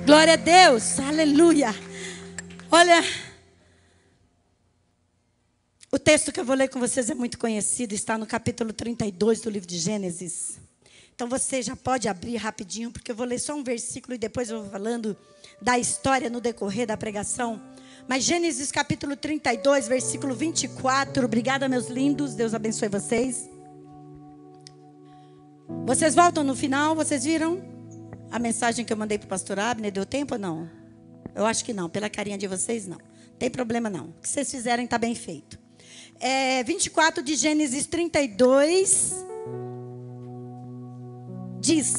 Glória a Deus, aleluia. Olha, o texto que eu vou ler com vocês é muito conhecido, está no capítulo 32 do livro de Gênesis. Então você já pode abrir rapidinho, porque eu vou ler só um versículo e depois eu vou falando da história no decorrer da pregação. Mas Gênesis capítulo 32, versículo 24. Obrigada, meus lindos, Deus abençoe vocês. Vocês voltam no final, vocês viram a mensagem que eu mandei para o pastor Abner? Deu tempo ou não? Eu acho que não, pela carinha de vocês não. Tem problema não, o que vocês fizerem está bem feito. 24 de Gênesis 32 diz: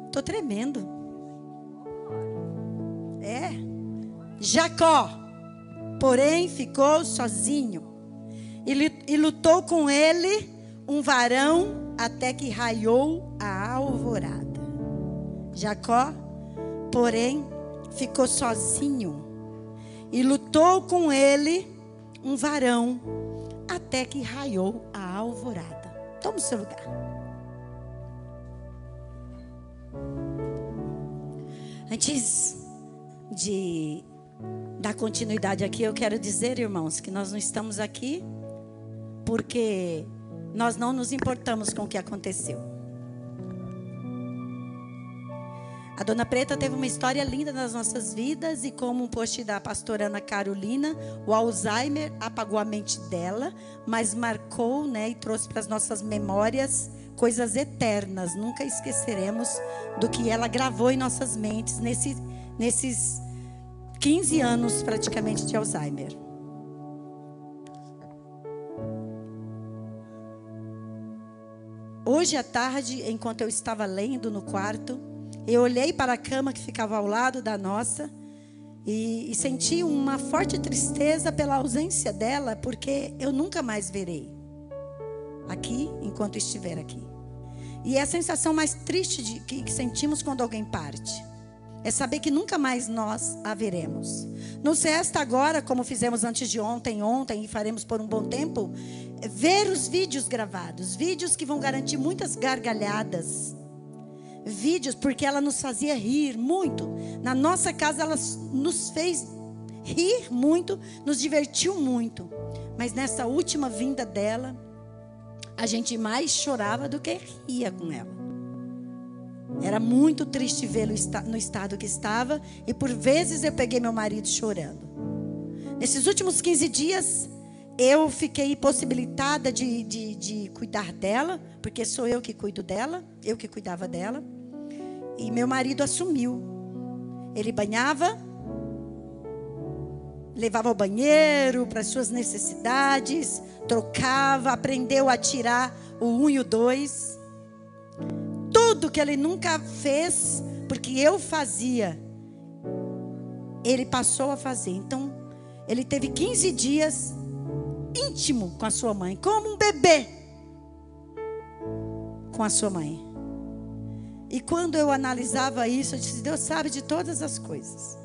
estou tremendo. Jacó, porém, ficou sozinho e lutou com ele um varão até que raiou a alvorada. Jacó, porém, ficou sozinho e lutou com ele um varão até que raiou a alvorada. Toma o seu lugar. Antes de dar continuidade aqui, eu quero dizer, irmãos, que nós não estamos aqui porque nós não nos importamos com o que aconteceu. A Dona Preta teve uma história linda nas nossas vidas, e como um post da pastora Ana Carolina, o Alzheimer apagou a mente dela, mas marcou, e trouxe para as nossas memórias coisas eternas. Nunca esqueceremos do que ela gravou em nossas mentes nesses 15 anos praticamente de Alzheimer. Hoje à tarde, enquanto eu estava lendo no quarto, eu olhei para a cama que ficava ao lado da nossa e senti uma forte tristeza pela ausência dela, porque eu nunca mais verei aqui enquanto estiver aqui. E é a sensação mais triste que sentimos quando alguém parte. É saber que nunca mais nós a veremos. Nos resta agora, como fizemos antes de ontem e faremos por um bom tempo, ver os vídeos gravados. Vídeos que vão garantir muitas gargalhadas. Vídeos porque ela nos fazia rir muito. Na nossa casa ela nos fez rir muito, nos divertiu muito. Mas nessa última vinda dela, a gente mais chorava do que ria com ela. Era muito triste vê-lo no estado que estava. E por vezes eu peguei meu marido chorando. Nesses últimos 15 dias, eu fiquei possibilitada de cuidar dela, porque sou eu que cuido dela, eu que cuidava dela. E meu marido assumiu. Ele banhava, levava ao banheiro para as suas necessidades, trocava, aprendeu a tirar o 1 e o 2. Tudo que ele nunca fez, porque eu fazia, ele passou a fazer. Então, ele teve 15 dias íntimo com a sua mãe, como um bebê com a sua mãe. E quando eu analisava isso, eu disse: Deus sabe de todas as coisas.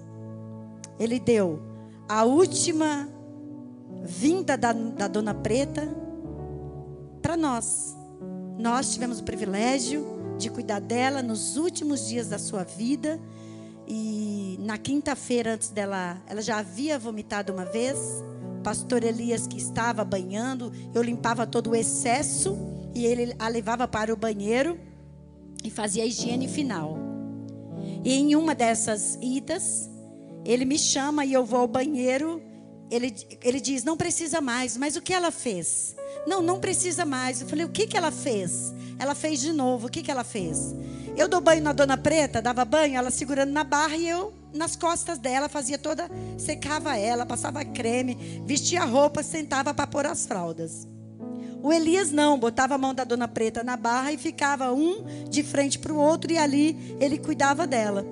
Ele deu a última vinda da Dona Preta para nós. Nós tivemos o privilégio de cuidar dela nos últimos dias da sua vida. E na quinta-feira antes dela, ela já havia vomitado uma vez. O pastor Elias, que estava banhando, eu limpava todo o excesso e ele a levava para o banheiro e fazia a higiene final. E em uma dessas idas, ele me chama e eu vou ao banheiro. Ele diz: não precisa mais. Mas o que ela fez? Não precisa mais. Eu falei: o que ela fez? Ela fez de novo. O que ela fez? Eu dou banho na Dona Preta, dava banho, ela segurando na barra e eu nas costas dela, fazia toda, secava ela, passava creme, vestia a roupa, sentava para pôr as fraldas. O Elias não, botava a mão da Dona Preta na barra e ficava um de frente para o outro, e ali ele cuidava dela.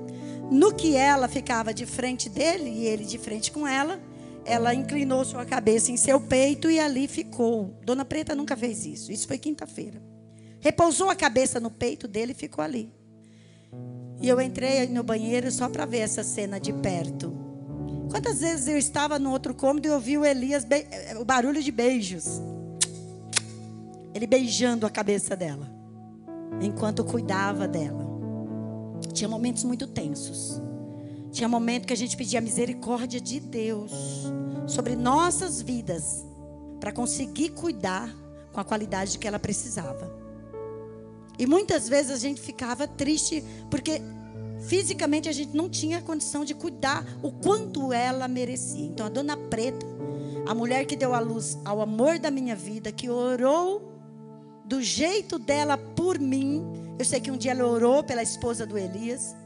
No que ela ficava de frente dele e ele de frente com ela, ela inclinou sua cabeça em seu peito e ali ficou. Dona Preta nunca fez isso. Isso foi quinta-feira. Repousou a cabeça no peito dele e ficou ali. E eu entrei no banheiro só para ver essa cena de perto. Quantas vezes eu estava no outro cômodo e ouvi o Elias, o barulho de beijos. Ele beijando a cabeça dela, enquanto cuidava dela. Tinha momentos muito tensos. Tinha momento que a gente pedia a misericórdia de Deus sobre nossas vidas, para conseguir cuidar com a qualidade que ela precisava. E muitas vezes a gente ficava triste, porque fisicamente a gente não tinha condição de cuidar o quanto ela merecia. Então a Dona Preta, a mulher que deu a luz ao amor da minha vida, que orou do jeito dela por mim. Eu sei que um dia ela orou pela esposa do Elias.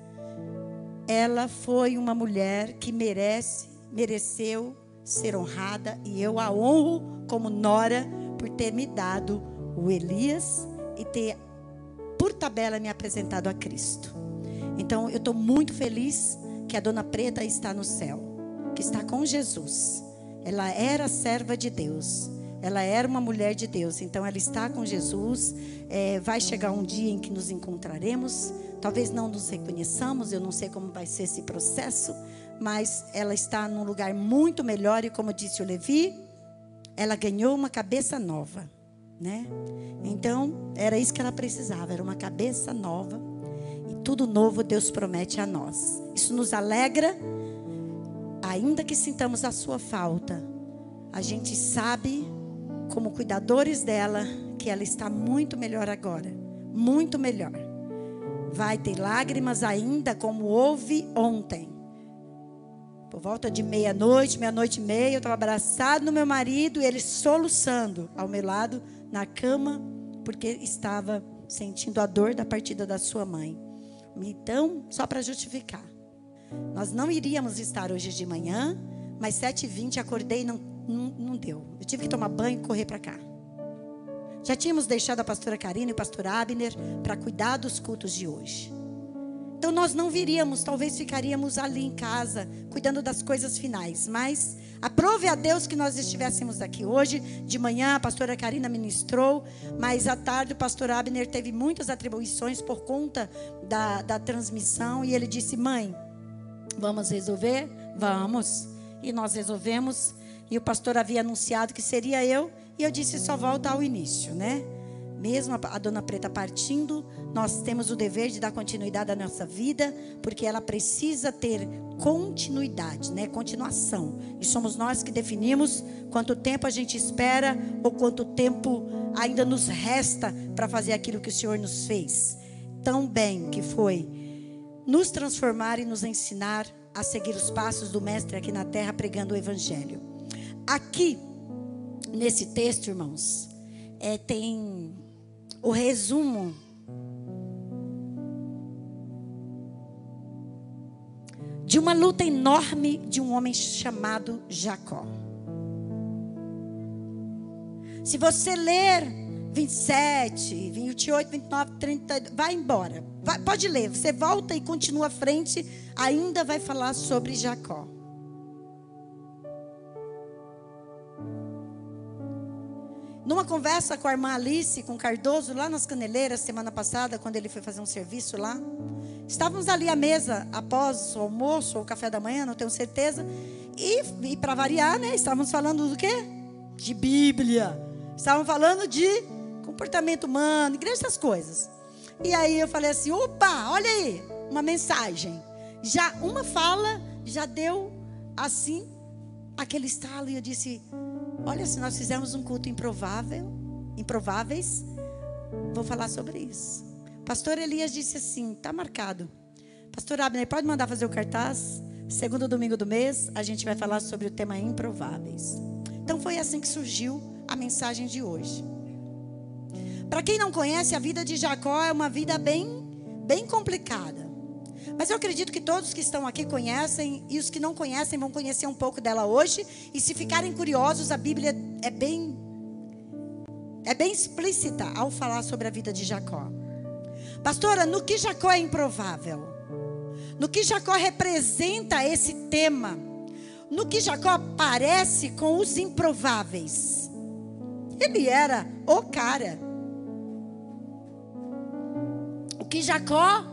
Ela foi uma mulher que mereceu ser honrada, e eu a honro como nora por ter me dado o Elias e ter, por tabela, me apresentado a Cristo. Então eu estou muito feliz que a Dona Preta está no céu, que está com Jesus. Ela era serva de Deus, ela era uma mulher de Deus, então ela está com Jesus. Vai chegar um dia em que nos encontraremos, talvez não nos reconheçamos, eu não sei como vai ser esse processo, mas ela está num lugar muito melhor, e como disse o Levi, ela ganhou uma cabeça nova, né? Então era isso que ela precisava, era uma cabeça nova, e tudo novo Deus promete a nós. Isso nos alegra, ainda que sintamos a sua falta. A gente sabe, como cuidadores dela, que ela está muito melhor agora, muito melhor. Vai ter lágrimas ainda, como houve ontem. Por volta de meia-noite e meia, eu estava abraçado no meu marido, e ele soluçando ao meu lado na cama, porque estava sentindo a dor da partida da sua mãe. Então, só para justificar, nós não iríamos estar hoje de manhã, mas 7h20 acordei e não deu. Eu tive que tomar banho e correr para cá. Já tínhamos deixado a pastora Karina e o pastor Abner para cuidar dos cultos de hoje. Então nós não viríamos, talvez ficaríamos ali em casa, cuidando das coisas finais. Mas aprove a Deus que nós estivéssemos aqui hoje. De manhã a pastora Karina ministrou, mas à tarde o pastor Abner teve muitas atribuições por conta da transmissão. E ele disse: mãe, vamos resolver? Vamos. E nós resolvemos. E o pastor havia anunciado que seria eu. E eu disse: só volta ao início, né? Mesmo a Dona Preta partindo, nós temos o dever de dar continuidade à nossa vida, porque ela precisa ter continuidade, né? Continuação. E somos nós que definimos quanto tempo a gente espera, ou quanto tempo ainda nos resta para fazer aquilo que o Senhor nos fez tão bem, que foi nos transformar e nos ensinar a seguir os passos do Mestre aqui na terra, pregando o Evangelho. Aqui, nesse texto, irmãos, tem o resumo de uma luta enorme de um homem chamado Jacó. Se você ler 27, 28, 29, 30, vai embora. Pode ler, você volta e continua à frente, ainda vai falar sobre Jacó. Numa conversa com a irmã Alice, com o Cardoso, lá nas Caneleiras, semana passada, quando ele foi fazer um serviço lá, estávamos ali à mesa, após o almoço, ou o café da manhã, não tenho certeza, e para variar, né, estávamos falando do quê? De Bíblia, estávamos falando de comportamento humano, igreja, essas coisas. E aí eu falei assim: opa, olha aí, uma mensagem, já uma fala, já deu assim, aquele estalo, e eu disse: olha, se nós fizermos um culto improváveis, vou falar sobre isso. Pastor Elias disse assim: está marcado. Pastor Abner, pode mandar fazer o cartaz? Segundo domingo do mês, a gente vai falar sobre o tema improváveis. Então foi assim que surgiu a mensagem de hoje. Para quem não conhece, a vida de Jacó é uma vida bem complicada. Mas eu acredito que todos que estão aqui conhecem, e os que não conhecem vão conhecer um pouco dela hoje. E se ficarem curiosos, a Bíblia é bem explícita ao falar sobre a vida de Jacó. Pastora, no que Jacó é improvável? No que Jacó representa esse tema? No que Jacó parece com os improváveis? Ele era o cara. O que Jacó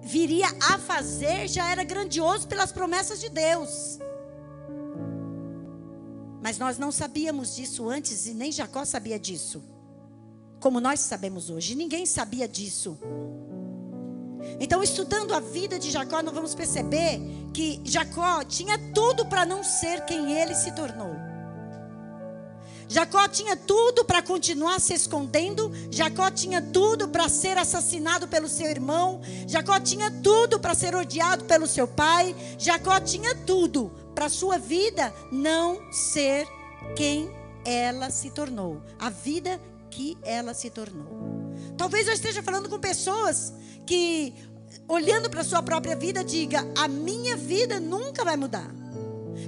viria a fazer já era grandioso pelas promessas de Deus. Mas nós não sabíamos disso antes, e nem Jacó sabia disso, como nós sabemos hoje. Ninguém sabia disso. Então, estudando a vida de Jacó, nós vamos perceber que Jacó tinha tudo para não ser quem ele se tornou. Jacó tinha tudo para continuar se escondendo. Jacó tinha tudo para ser assassinado pelo seu irmão. Jacó tinha tudo para ser odiado pelo seu pai. Jacó tinha tudo para sua vida não ser quem ela se tornou. A vida que ela se tornou. Talvez eu esteja falando com pessoas que, olhando para a sua própria vida, diga: a minha vida nunca vai mudar.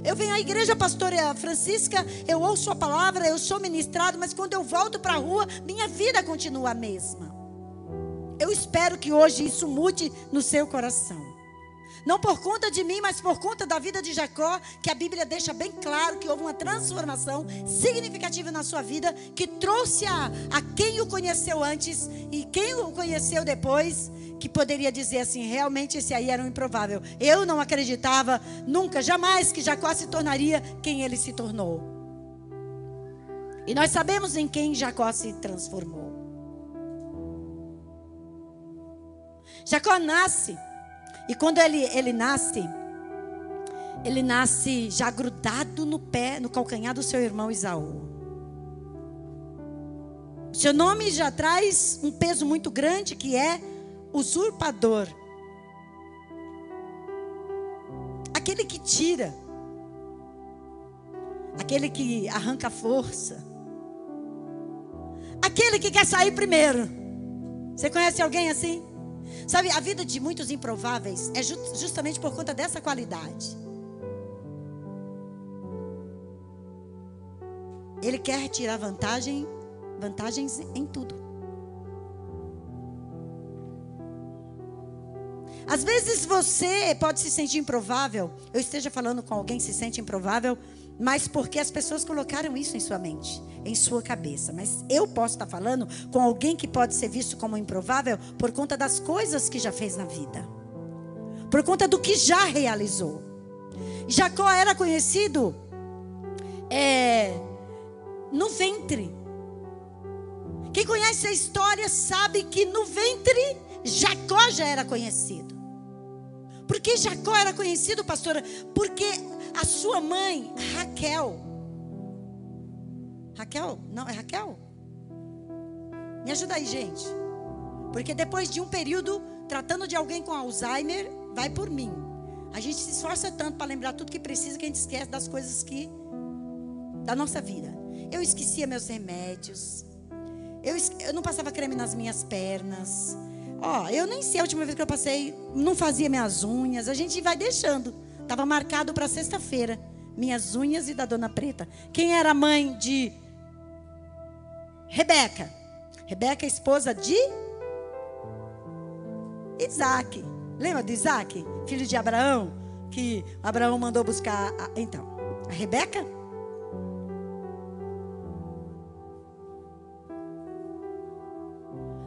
Eu venho à igreja, pastora Francisca, eu ouço a palavra, eu sou ministrado, mas quando eu volto para a rua, minha vida continua a mesma. Eu espero que hoje isso mude no seu coração. Não por conta de mim, mas por conta da vida de Jacó, que a Bíblia deixa bem claro que houve uma transformação significativa na sua vida, que trouxe a quem o conheceu antes e quem o conheceu depois, que poderia dizer assim: realmente esse aí era um improvável. Eu não acreditava nunca, jamais, que Jacó se tornaria quem ele se tornou. E nós sabemos em quem Jacó se transformou. Jacó nasce. E quando ele nasce já grudado no pé, no calcanhar do seu irmão Esaú. Seu nome já traz um peso muito grande, que é usurpador. Aquele que tira. Aquele que arranca a força. Aquele que quer sair primeiro. Você conhece alguém assim? Sabe, a vida de muitos improváveis é justamente por conta dessa qualidade. Ele quer tirar vantagens em tudo. Às vezes você pode se sentir improvável. Eu esteja falando com alguém que se sente improvável, mas porque as pessoas colocaram isso em sua mente, em sua cabeça. Mas eu posso estar falando com alguém que pode ser visto como improvável por conta das coisas que já fez na vida, por conta do que já realizou. Jacó era conhecido no ventre. Quem conhece a história sabe que no ventre Jacó já era conhecido. Por que Jacó era conhecido, pastora? Porque a sua mãe, Raquel, não, é Raquel? Me ajuda aí, gente. Porque depois de um período tratando de alguém com Alzheimer, vai por mim. A gente se esforça tanto para lembrar tudo que precisa, que a gente esquece das coisas da nossa vida. Eu esquecia meus remédios. Eu não passava creme nas minhas pernas. Eu nem sei a última vez que eu passei, não fazia minhas unhas. A gente vai deixando. Estava marcado para sexta-feira. Minhas unhas e da Dona Preta. Quem era a mãe de Rebeca? Rebeca, esposa de Isaac. Lembra de Isaac? Filho de Abraão? Que Abraão mandou buscar. Então, a Rebeca?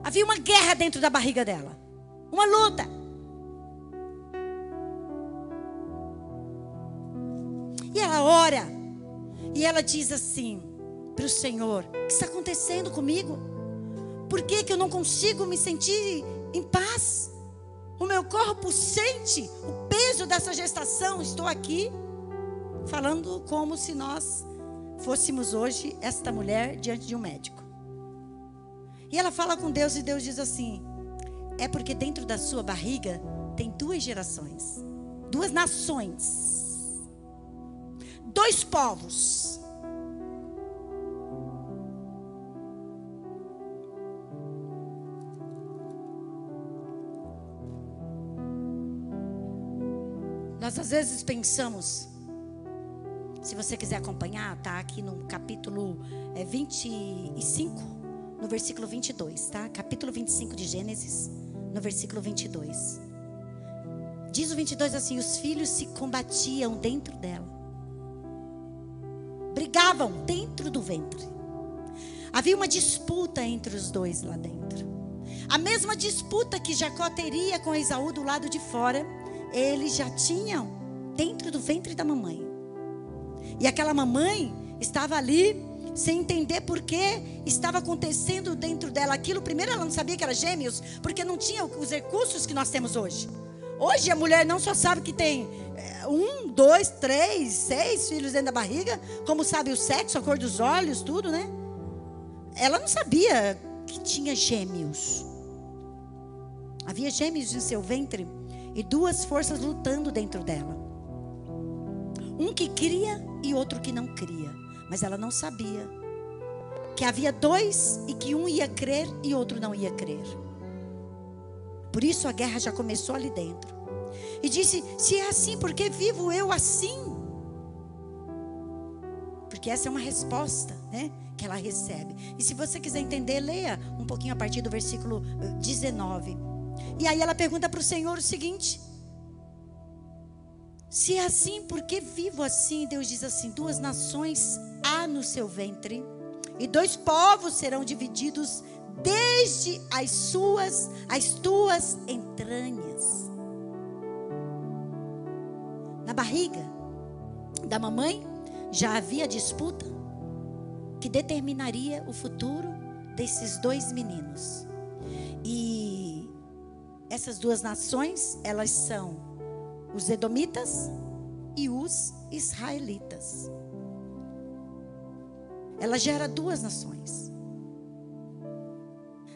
Havia uma guerra dentro da barriga dela. Uma luta. E ela ora. E ela diz assim para o Senhor: o que está acontecendo comigo? Por que eu não consigo me sentir em paz? O meu corpo sente o peso dessa gestação. Estou aqui falando como se nós fôssemos hoje esta mulher diante de um médico. E ela fala com Deus e Deus diz assim: é porque dentro da sua barriga tem 2 gerações, 2 nações, 2 povos. Nós às vezes pensamos, se você quiser acompanhar, tá aqui no capítulo 25. No versículo 22, tá? Capítulo 25 de Gênesis, no versículo 22. Diz o 22 assim: os filhos se combatiam dentro dela. Brigavam dentro do ventre. Havia uma disputa entre os 2 lá dentro. A mesma disputa que Jacó teria com Esaú do lado de fora, eles já tinham dentro do ventre da mamãe. E aquela mamãe estava ali sem entender por que estava acontecendo dentro dela aquilo. Primeiro, ela não sabia que era gêmeos, porque não tinha os recursos que nós temos hoje. Hoje a mulher não só sabe que tem 1, 2, 3, 6 filhos dentro da barriga, como sabe o sexo, a cor dos olhos, tudo, né? Ela não sabia que tinha gêmeos. Havia gêmeos em seu ventre e 2 forças lutando dentro dela. Um que cria e outro que não cria. Mas ela não sabia que havia 2 e que um ia crer e outro não ia crer. Por isso a guerra já começou ali dentro. E disse: se é assim, por que vivo eu assim? Porque essa é uma resposta, né, que ela recebe. E se você quiser entender, leia um pouquinho a partir do versículo 19. E aí ela pergunta para o Senhor o seguinte: se é assim, por que vivo assim? Deus diz assim: 2 nações há no seu ventre, e 2 povos serão divididos desde as tuas entranhas. Na barriga da mamãe já havia disputa que determinaria o futuro desses 2 meninos. E essas 2 nações, elas são os edomitas e os israelitas. Ela gera 2 nações.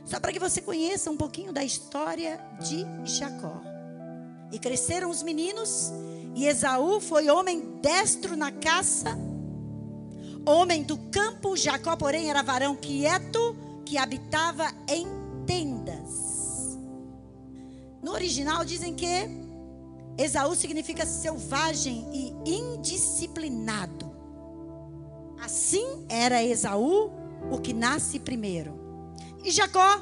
Só para que você conheça um pouquinho da história de Jacó. E cresceram os meninos, e Esaú foi homem destro na caça, homem do campo. Jacó, porém, era varão quieto, que habitava em tendas. No original dizem que Esaú significa selvagem e indisciplinado. Assim era Esaú, o que nasce primeiro. E Jacó,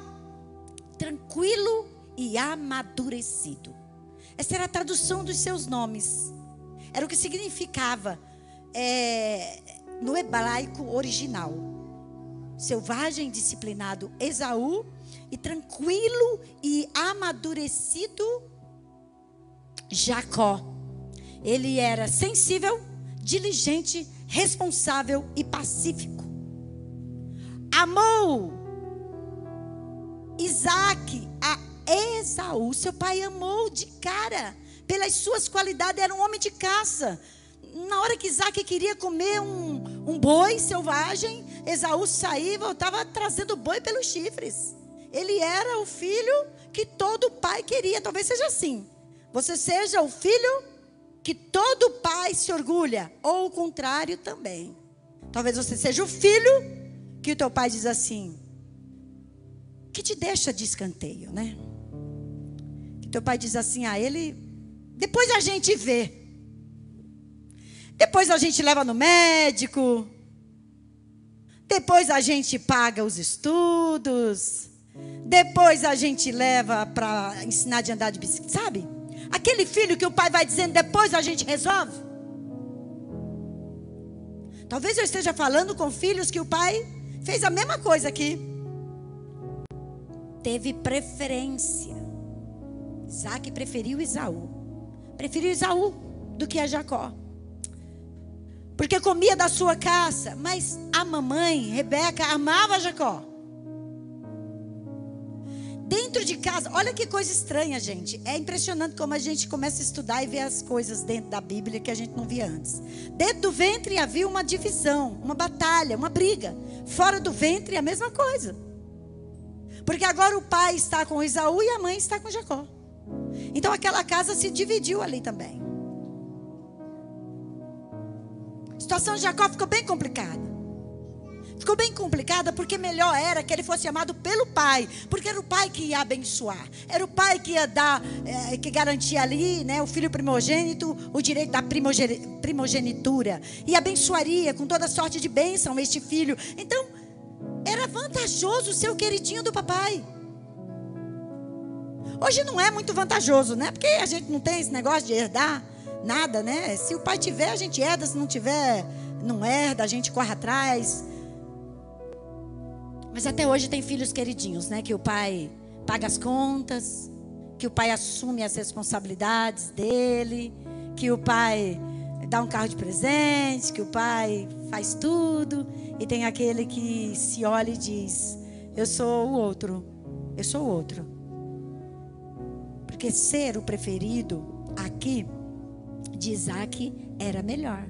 tranquilo e amadurecido. Essa era a tradução dos seus nomes. Era o que significava no hebraico original. Selvagem, disciplinado, Esaú, e tranquilo e amadurecido, Jacó. Ele era sensível, diligente, responsável e pacífico. Amou Isaac a Esaú. Seu pai amou de cara. Pelas suas qualidades, era um homem de caça. Na hora que Isaac queria comer um boi selvagem, Esaú saía e voltava trazendo boi pelos chifres. Ele era o filho que todo pai queria. Talvez seja assim. Você seja o filho que todo pai se orgulha, ou o contrário também. Talvez você seja o filho que o teu pai diz assim, que te deixa de escanteio, né? Que teu pai diz assim a ele: depois a gente vê. Depois a gente leva no médico. Depois a gente paga os estudos. Depois a gente leva para ensinar de andar de bicicleta, sabe? Aquele filho que o pai vai dizendo, depois a gente resolve. Talvez eu esteja falando com filhos que o pai fez a mesma coisa aqui. Teve preferência. Isaac preferiu Esaú. Preferiu Esaú do que a Jacó. Porque comia da sua caça. Mas a mamãe, Rebeca, amava Jacó. Dentro de casa, olha que coisa estranha, gente. É impressionante como a gente começa a estudar e ver as coisas dentro da Bíblia que a gente não via antes. Dentro do ventre havia uma divisão, uma batalha, uma briga. Fora do ventre a mesma coisa. Porque agora o pai está com Esaú e a mãe está com Jacó. Então aquela casa se dividiu ali também. A situação de Jacó ficou bem complicada. Ficou bem complicada porque melhor era que ele fosse amado pelo pai. Porque era o pai que ia abençoar. Era o pai que ia dar, que garantia ali, né, o filho primogênito, o direito da primogenitura. E abençoaria com toda sorte de bênção este filho. Então, era vantajoso ser o queridinho do papai. Hoje não é muito vantajoso, né? Porque a gente não tem esse negócio de herdar nada, né? Se o pai tiver, a gente herda. Se não tiver, não herda, a gente corre atrás. Mas até hoje tem filhos queridinhos, né? Que o pai paga as contas, que o pai assume as responsabilidades dele, que o pai dá um carro de presente, que o pai faz tudo. E tem aquele que se olha e diz: eu sou o outro. Eu sou o outro. Porque ser o preferido aqui de Isaac era melhor.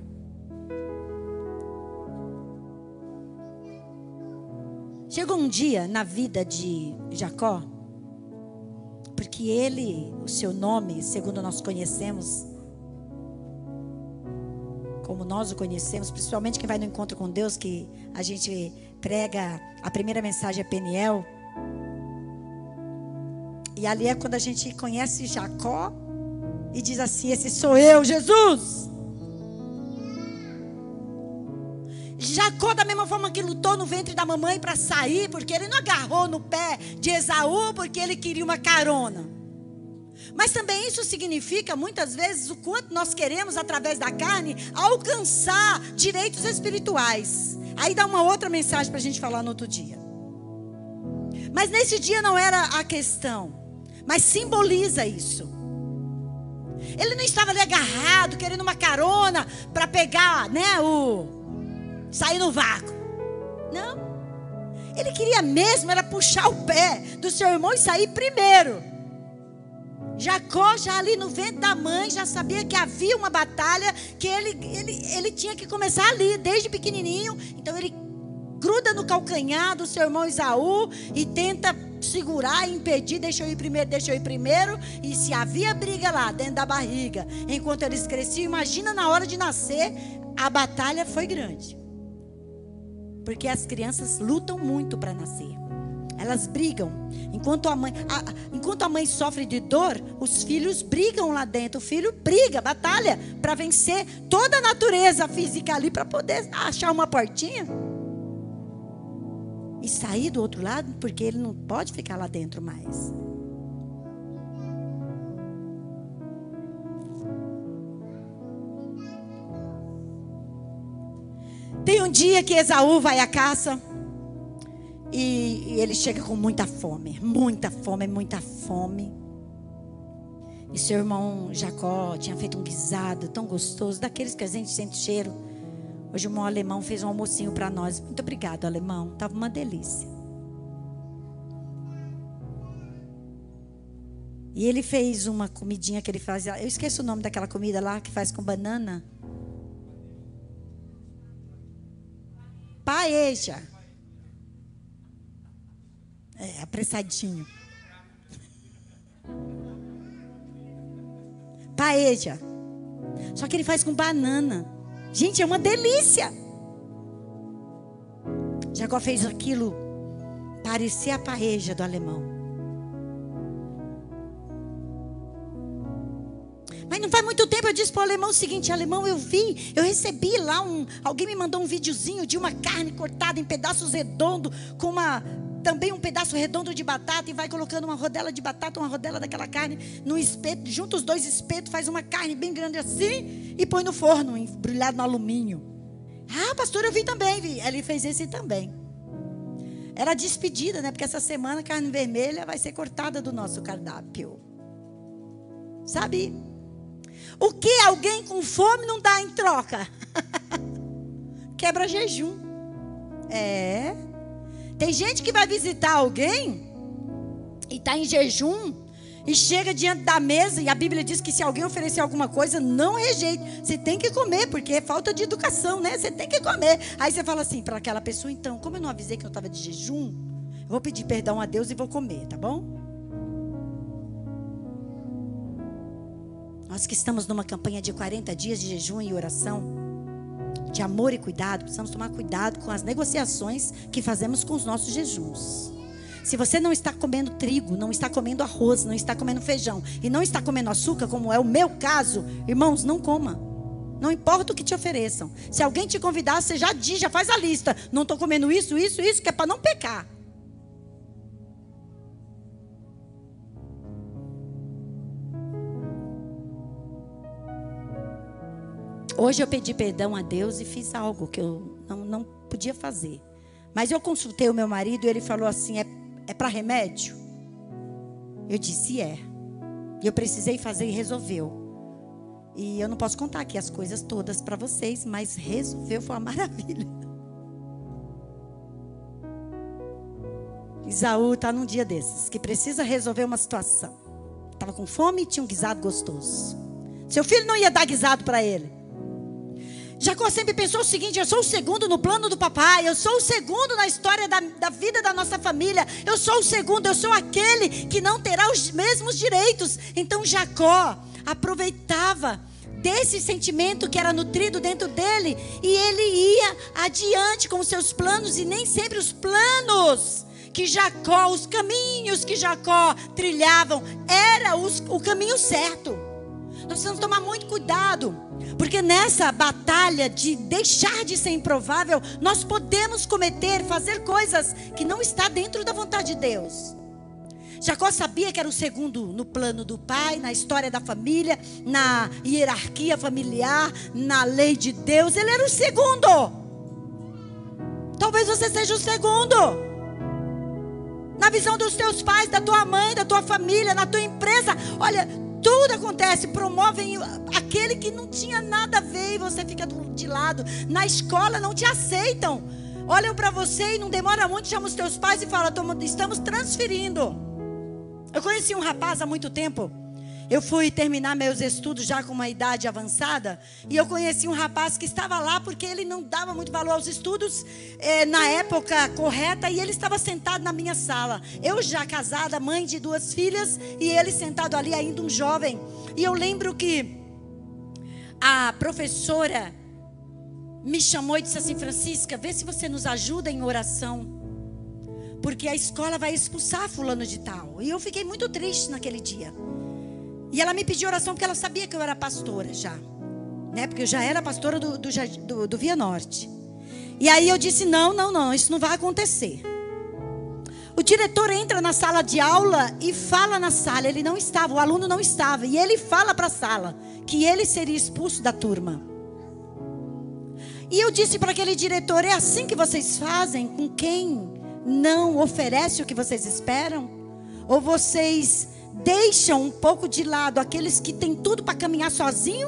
Chegou um dia na vida de Jacó, porque ele, o seu nome, segundo nós conhecemos, como nós o conhecemos, principalmente quem vai no encontro com Deus, que a gente prega, a primeira mensagem é Peniel. E ali é quando a gente conhece Jacó e diz assim: esse sou eu, Jesus. Jacó, da mesma forma que lutou no ventre da mamãe para sair, porque ele não agarrou no pé de Esaú porque ele queria uma carona. Mas também isso significa, muitas vezes, o quanto nós queremos, através da carne, alcançar direitos espirituais. Aí dá uma outra mensagem para a gente falar no outro dia. Mas nesse dia não era a questão, mas simboliza isso. Ele não estava ali agarrado, querendo uma carona para pegar, sair no vácuo. Não. Ele queria mesmo era puxar o pé do seu irmão e sair primeiro. Jacó, já ali no ventre da mãe, já sabia que havia uma batalha, que ele tinha que começar ali, desde pequenininho. Então ele gruda no calcanhar do seu irmão Esaú e tenta segurar e impedir: deixa eu ir primeiro. E se havia briga lá dentro da barriga, enquanto eles cresciam, imagina na hora de nascer, a batalha foi grande. Porque as crianças lutam muito para nascer. Elas brigam. Enquanto a mãe sofre de dor, os filhos brigam lá dentro. O filho briga, batalha para vencer toda a natureza física ali, para poder achar uma portinha e sair do outro lado, porque ele não pode ficar lá dentro mais. Tem um dia que Esaú vai à caça e ele chega com muita fome. E seu irmão Jacó tinha feito um guisado tão gostoso, daqueles que a gente sente cheiro. Hoje o irmão alemão fez um almocinho para nós. Muito obrigado, alemão. Estava uma delícia. E ele fez uma comidinha que ele fazia. Eu esqueço o nome daquela comida lá que faz com banana. Paeja. Apressadinho. Paeja. Só que ele faz com banana. Gente, é uma delícia. Jacó fez aquilo parecer a paeja do alemão. Mas não faz muito tempo eu disse para o alemão o seguinte: alemão, eu recebi lá alguém me mandou um videozinho de uma carne cortada em pedaços redondos, com também um pedaço redondo de batata, e vai colocando uma rodela de batata, uma rodela daquela carne no espeto, junta os dois espetos, faz uma carne bem grande assim e põe no forno, embrulhado no alumínio. Ah, pastor, eu vi também. Ele fez esse também. Era despedida, né? Porque essa semana a carne vermelha vai ser cortada do nosso cardápio. Sabe? O que alguém com fome não dá em troca? Quebra jejum. Tem gente que vai visitar alguém e está em jejum e chega diante da mesa, e a Bíblia diz que se alguém oferecer alguma coisa, não rejeite. Você tem que comer, porque é falta de educação, né? Você tem que comer. Aí você fala assim para aquela pessoa: então, como eu não avisei que eu estava de jejum, eu vou pedir perdão a Deus e vou comer, tá bom? Nós que estamos numa campanha de 40 dias de jejum e oração, de amor e cuidado, precisamos tomar cuidado com as negociações que fazemos com os nossos jejuns. Se você não está comendo trigo, não está comendo arroz, não está comendo feijão e não está comendo açúcar, como é o meu caso, irmãos, não coma. Não importa o que te ofereçam. Se alguém te convidar, você já diz, já faz a lista: não estou comendo isso, que é para não pecar. Hoje eu pedi perdão a Deus e fiz algo que eu não podia fazer. Mas eu consultei o meu marido e ele falou assim: é para remédio? Eu disse: é. E eu precisei fazer e resolveu. E eu não posso contar aqui as coisas todas para vocês, mas resolveu, foi uma maravilha. Esaú está num dia desses, que precisa resolver uma situação. Estava com fome e tinha um guisado gostoso. Seu filho não ia dar guisado para ele. Jacó sempre pensou o seguinte: eu sou o segundo no plano do papai, eu sou o segundo na história da vida da nossa família, eu sou o segundo, eu sou aquele que não terá os mesmos direitos. Então Jacó aproveitava desse sentimento que era nutrido dentro dele, e ele ia adiante com os seus planos, e nem sempre os planos que Jacó, os caminhos que Jacó trilhavam, era o caminho certo. Nós precisamos tomar muito cuidado, porque nessa batalha de deixar de ser improvável, nós podemos fazer coisas que não está dentro da vontade de Deus. Jacó sabia que era o segundo no plano do pai, na história da família, na hierarquia familiar, na lei de Deus. Ele era o segundo. Talvez você seja o segundo. Na visão dos teus pais, da tua mãe, da tua família, na tua empresa. Olha, tudo acontece, promovem aquele que não tinha nada a ver e você fica de lado. Na escola não te aceitam. Olham para você e não demora muito, chamam os teus pais e falam: estamos transferindo. Eu conheci um rapaz há muito tempo. Eu fui terminar meus estudos já com uma idade avançada. E eu conheci um rapaz que estava lá porque ele não dava muito valor aos estudos na época correta. E ele estava sentado na minha sala. Eu já casada, mãe de 2 filhas. E ele sentado ali ainda um jovem. E eu lembro que a professora me chamou e disse assim: Francisca, vê se você nos ajuda em oração, porque a escola vai expulsar fulano de tal. E eu fiquei muito triste naquele dia. E ela me pediu oração porque ela sabia que eu era pastora já, né? Porque eu já era pastora do Via Norte. E aí eu disse: não, isso não vai acontecer. O diretor entra na sala de aula e fala na sala. Ele não estava, o aluno não estava. E ele fala para a sala que ele seria expulso da turma. E eu disse para aquele diretor: é assim que vocês fazem com quem não oferece o que vocês esperam? Ou vocês deixam um pouco de lado aqueles que têm tudo para caminhar sozinho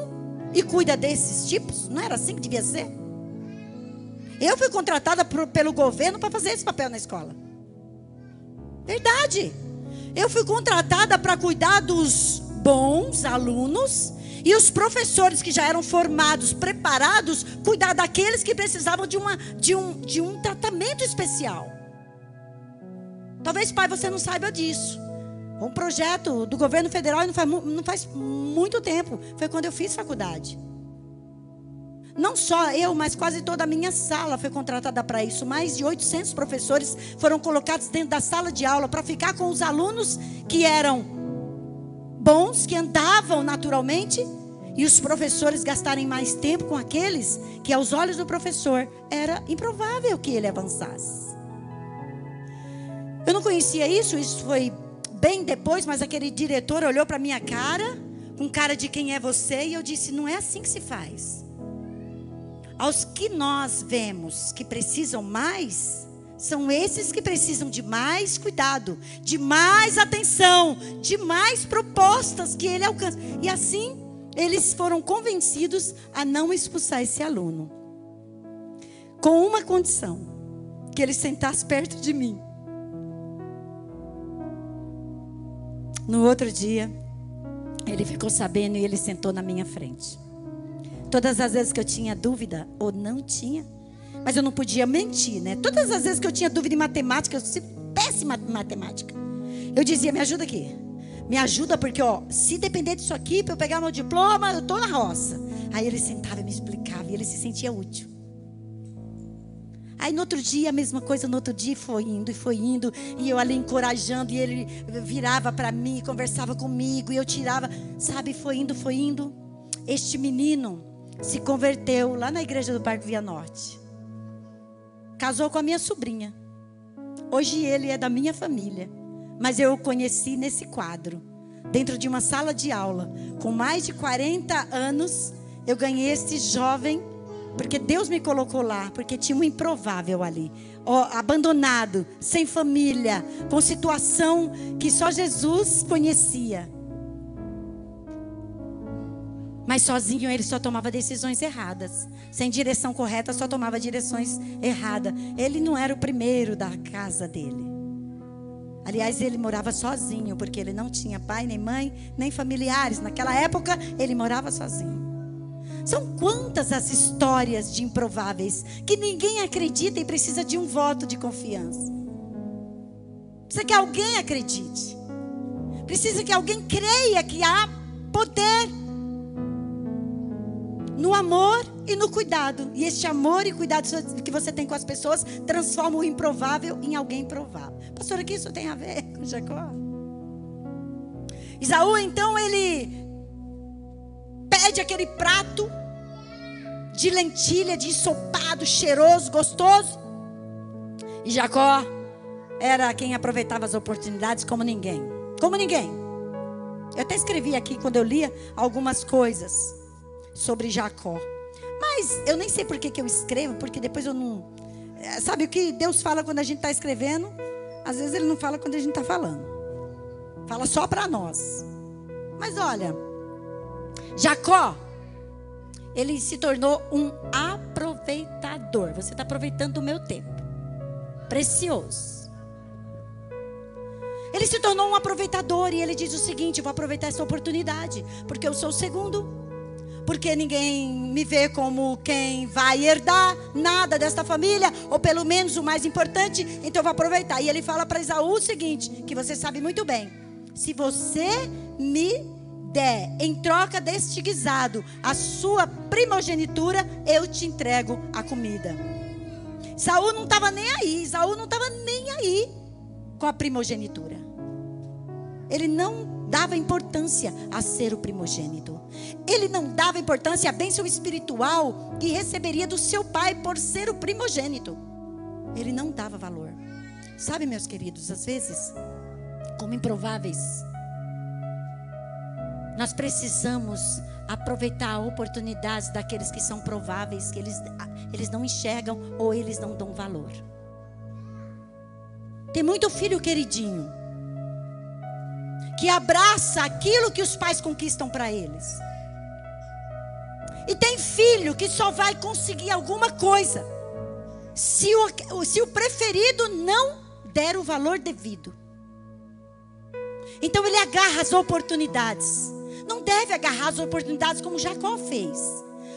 e cuida desses tipos? Não era assim que devia ser? Eu fui contratada pelo governo para fazer esse papel na escola. Verdade. Eu fui contratada para cuidar dos bons alunos, e os professores que já eram formados, preparados, cuidar daqueles que precisavam de um tratamento especial. Talvez, pai, você não saiba disso. Um projeto do governo federal não faz muito tempo. Foi quando eu fiz faculdade. Não só eu, mas quase toda a minha sala foi contratada para isso. Mais de 800 professores foram colocados dentro da sala de aula para ficar com os alunos que eram bons, que andavam naturalmente, e os professores gastarem mais tempo com aqueles que, aos olhos do professor, era improvável que ele avançasse. Eu não conhecia isso foi bem depois, mas aquele diretor olhou para minha cara, com cara de quem é você, e eu disse: não é assim que se faz. Aos que nós vemos que precisam mais, são esses que precisam de mais cuidado, de mais atenção, de mais propostas que ele alcança. E assim, eles foram convencidos a não expulsar esse aluno, com uma condição: que ele sentasse perto de mim. No outro dia, ele ficou sabendo e ele sentou na minha frente. Todas as vezes que eu tinha dúvida, ou não tinha, mas eu não podia mentir, né? Todas as vezes que eu tinha dúvida em matemática, eu sou péssima em matemática, eu dizia: me ajuda aqui. Me ajuda porque, se depender disso aqui, para eu pegar meu diploma, eu estou na roça. Aí ele sentava e me explicava, e ele se sentia útil. Aí no outro dia, a mesma coisa, no outro dia foi indo, e eu ali encorajando, e ele virava para mim, conversava comigo, e eu tirava, sabe, foi indo. Este menino se converteu lá na igreja do Parque Via Norte. Casou com a minha sobrinha. Hoje ele é da minha família, mas eu o conheci nesse quadro, dentro de uma sala de aula, com mais de 40 anos, eu ganhei esse jovem, porque Deus me colocou lá, porque tinha um improvável ali, abandonado, sem família, com situação que só Jesus conhecia. Mas sozinho ele só tomava decisões erradas, sem direção correta, só tomava direções erradas. Ele não era o primeiro da casa dele. Aliás, ele morava sozinho, porque ele não tinha pai, nem mãe, nem familiares. Naquela época, ele morava sozinho. São quantas as histórias de improváveis que ninguém acredita e precisa de um voto de confiança. Precisa que alguém acredite. Precisa que alguém creia que há poder no amor e no cuidado. E este amor e cuidado que você tem com as pessoas transforma o improvável em alguém provável. Pastor, o que isso tem a ver com Jacó? Esaú, então, ele pede aquele prato de lentilha, de ensopado, cheiroso, gostoso. E Jacó era quem aproveitava as oportunidades como ninguém. Como ninguém. Eu até escrevi aqui, quando eu lia, algumas coisas sobre Jacó. Mas eu nem sei por que eu escrevo, porque depois eu não... Sabe o que Deus fala quando a gente está escrevendo? Às vezes Ele não fala quando a gente está falando. Fala só para nós. Mas olha, Jacó, ele se tornou um aproveitador. Você está aproveitando o meu tempo. Precioso. Ele se tornou um aproveitador e ele diz o seguinte: vou aproveitar essa oportunidade, porque eu sou o segundo, porque ninguém me vê como quem vai herdar nada desta família, ou pelo menos o mais importante, então eu vou aproveitar. E ele fala para Esaú o seguinte, que você sabe muito bem: se você me der em troca deste guisado a sua primogenitura, eu te entrego a comida. Esaú não estava nem aí. Esaú não estava nem aí com a primogenitura. Ele não dava importância a ser o primogênito. Ele não dava importância à bênção espiritual que receberia do seu pai por ser o primogênito. Ele não dava valor. Sabe, meus queridos, às vezes, como improváveis, nós precisamos aproveitar oportunidades daqueles que são prováveis, que eles não enxergam ou eles não dão valor. Tem muito filho queridinho que abraça aquilo que os pais conquistam para eles. E tem filho que só vai conseguir alguma coisa se o preferido não der o valor devido. Então ele agarra as oportunidades. Não deve agarrar as oportunidades como Jacó fez.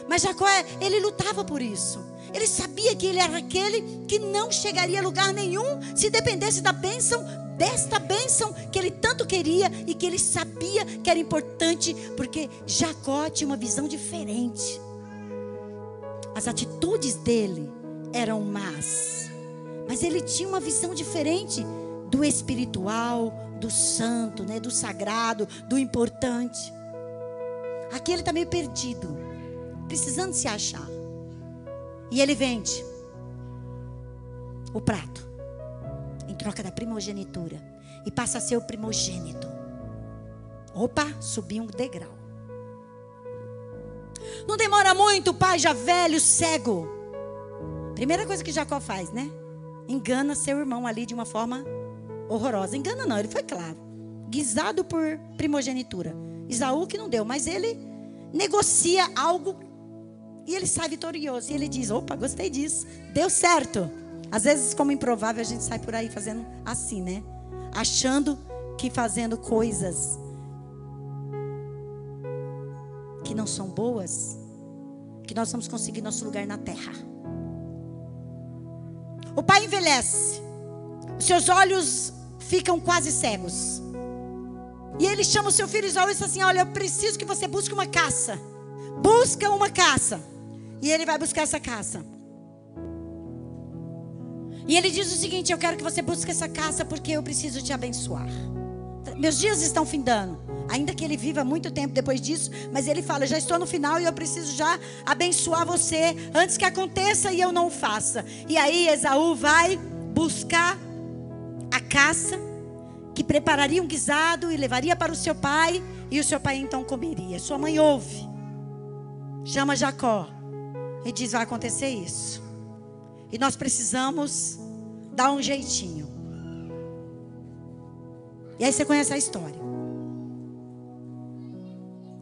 Mas Jacó, ele lutava por isso. Ele sabia que ele era aquele que não chegaria a lugar nenhum se dependesse da bênção, desta bênção que ele tanto queria e que ele sabia que era importante, porque Jacó tinha uma visão diferente. As atitudes dele eram más, mas ele tinha uma visão diferente do espiritual, do santo, né, do sagrado, do importante. Aqui ele está meio perdido, precisando se achar. E ele vende o prato em troca da primogenitura e passa a ser o primogênito. Opa, subiu um degrau. Não demora muito, o pai já velho, cego. Primeira coisa que Jacó faz, né? Engana seu irmão ali de uma forma horrorosa. Engana não, ele foi claro. Guisado por primogenitura. Esaú que não deu, mas ele negocia algo e ele sai vitorioso. E ele diz: opa, gostei disso, deu certo. Às vezes, como improvável, a gente sai por aí fazendo assim, né? Achando que fazendo coisas que não são boas, que nós vamos conseguir nosso lugar na terra. O pai envelhece, os seus olhos ficam quase cegos. E ele chama o seu filho Esaú e diz assim: olha, eu preciso que você busque uma caça. Busca uma caça. E ele vai buscar essa caça. E ele diz o seguinte: eu quero que você busque essa caça porque eu preciso te abençoar. Meus dias estão findando. Ainda que ele viva muito tempo depois disso, mas ele fala: já estou no final e eu preciso já abençoar você antes que aconteça e eu não o faça. E aí Esaú vai buscar a caça que prepararia um guisado e levaria para o seu pai, e o seu pai então comeria. Sua mãe ouve, chama Jacó e diz: vai acontecer isso, e nós precisamos dar um jeitinho. E aí você conhece a história.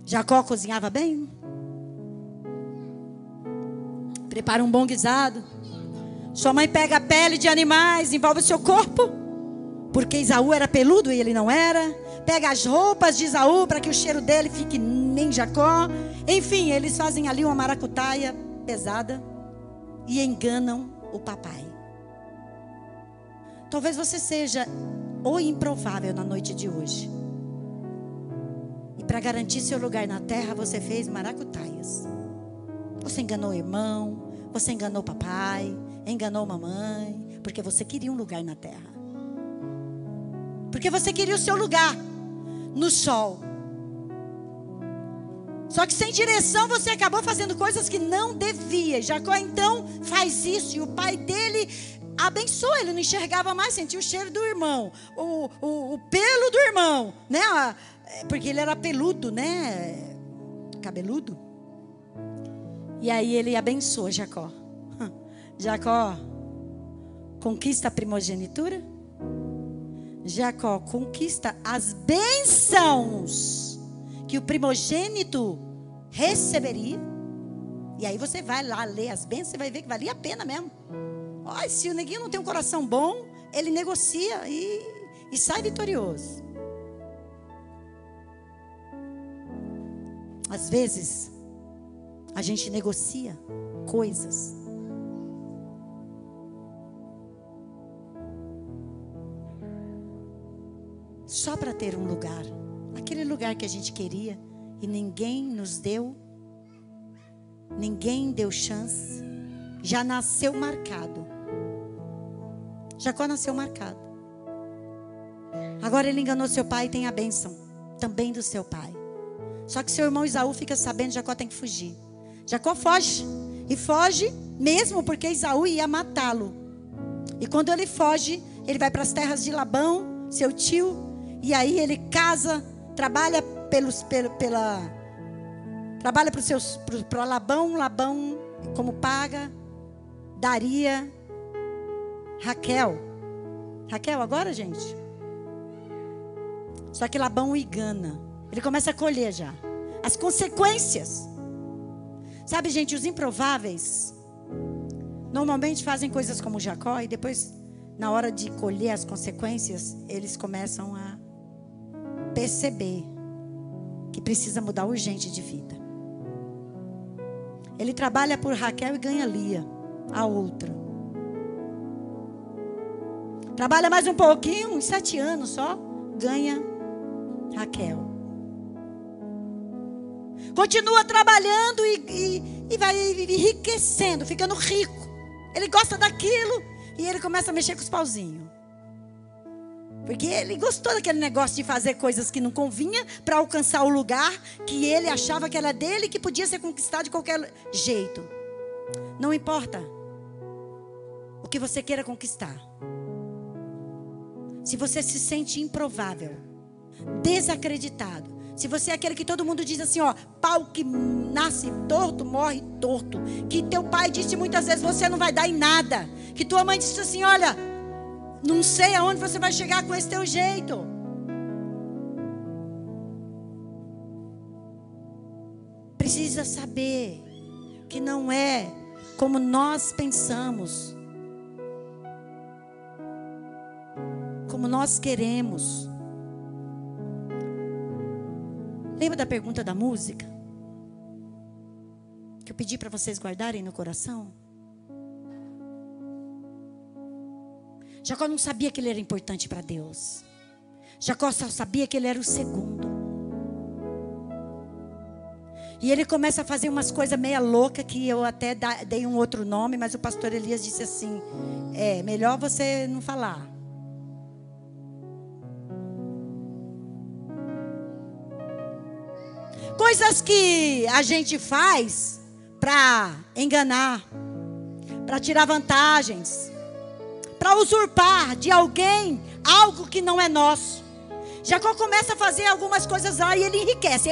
Jacó cozinhava bem, prepara um bom guisado. Sua mãe pega a pele de animais, envolve o seu corpo, porque Esaú era peludo e ele não era. Pega as roupas de Esaú para que o cheiro dele fique em Jacó. Enfim, eles fazem ali uma maracutaia pesada e enganam o papai. Talvez você seja o improvável na noite de hoje. E para garantir seu lugar na terra, você fez maracutaias. Você enganou o irmão, você enganou o papai, enganou a mamãe, porque você queria um lugar na terra. Porque você queria o seu lugar no sol. Só que sem direção você acabou fazendo coisas que não devia. Jacó então faz isso e o pai dele abençoa. Ele não enxergava mais, sentia o cheiro do irmão, o pelo do irmão, né? Porque ele era peludo, né? Cabeludo. E aí ele abençoa Jacó. Jacó conquista a primogenitura. Jacó conquista as bênçãos que o primogênito receberia. E aí você vai lá ler as bênçãos, você vai ver que valia a pena mesmo. Olha, se o neguinho não tem um coração bom, ele negocia e sai vitorioso. Às vezes a gente negocia coisas só para ter um lugar, aquele lugar que a gente queria e ninguém nos deu, ninguém deu chance. Já nasceu marcado. Jacó nasceu marcado. Agora ele enganou seu pai e tem a bênção também do seu pai. Só que seu irmão Esaú fica sabendo, Jacó tem que fugir. Jacó foge. E foge mesmo porque Esaú ia matá-lo. E quando ele foge, ele vai para as terras de Labão, seu tio. E aí ele casa, trabalha para Labão. Labão, como paga, daria Raquel. Raquel agora, gente? Só que Labão o engana. Ele começa a colher já as consequências. Sabe, gente, os improváveis normalmente fazem coisas como Jacó e depois, na hora de colher as consequências, eles começam a perceber que precisa mudar urgente de vida. Ele trabalha por Raquel e ganha Lia, a outra. Trabalha mais um pouquinho, uns 7 anos só, ganha Raquel. Continua trabalhando e vai enriquecendo, ficando rico. Ele gosta daquilo e ele começa a mexer com os pauzinhos. Porque ele gostou daquele negócio de fazer coisas que não convinha para alcançar o lugar que ele achava que era dele, que podia ser conquistado de qualquer jeito. Não importa o que você queira conquistar. Se você se sente improvável, desacreditado, se você é aquele que todo mundo diz assim, ó, pau que nasce torto, morre torto. Que teu pai disse muitas vezes, você não vai dar em nada. Que tua mãe disse assim, olha, não sei aonde você vai chegar com esse teu jeito. Precisa saber que não é como nós pensamos, como nós queremos. Lembra da pergunta da música? Que eu pedi para vocês guardarem no coração? Jacó não sabia que ele era importante para Deus. Jacó só sabia que ele era o segundo. E ele começa a fazer umas coisas meia louca que eu até dei um outro nome, mas o pastor Elias disse assim, melhor você não falar. Coisas que a gente faz para enganar, para tirar vantagens, para usurpar de alguém algo que não é nosso. Jacó começa a fazer algumas coisas lá e ele enriquece.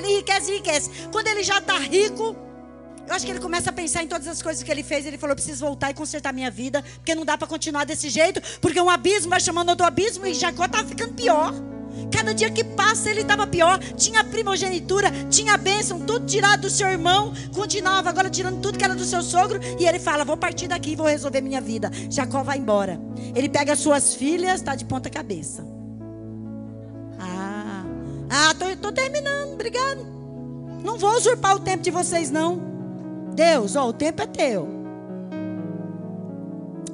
Quando ele já está rico, eu acho que ele começa a pensar em todas as coisas que ele fez. Ele falou, eu preciso voltar e consertar minha vida, porque não dá para continuar desse jeito, porque um abismo vai chamando outro abismo e Jacó estava ficando pior. Cada dia que passa ele estava pior. Tinha a primogenitura, tinha a bênção, tudo tirado do seu irmão. Continuava agora tirando tudo que era do seu sogro. E ele fala, vou partir daqui e vou resolver minha vida. Jacó vai embora. Ele pega as suas filhas, está de ponta cabeça. estou terminando, obrigado. Não vou usurpar o tempo de vocês, não. Deus, o tempo é teu.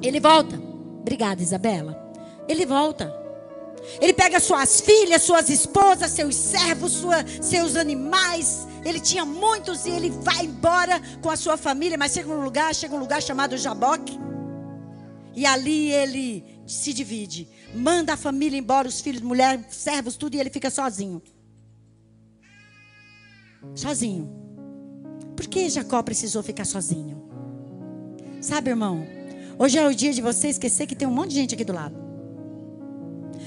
Ele volta. Obrigada, Isabela. Ele volta. Ele pega suas filhas, suas esposas, seus servos, seus animais. Ele tinha muitos e ele vai embora com a sua família. Mas chega um lugar chamado Jaboque. E ali ele se divide. Manda a família embora, os filhos, mulher, servos, tudo. E ele fica sozinho. Sozinho. Por que Jacó precisou ficar sozinho? Sabe, irmão? Hoje é o dia de você esquecer que tem um monte de gente aqui do lado.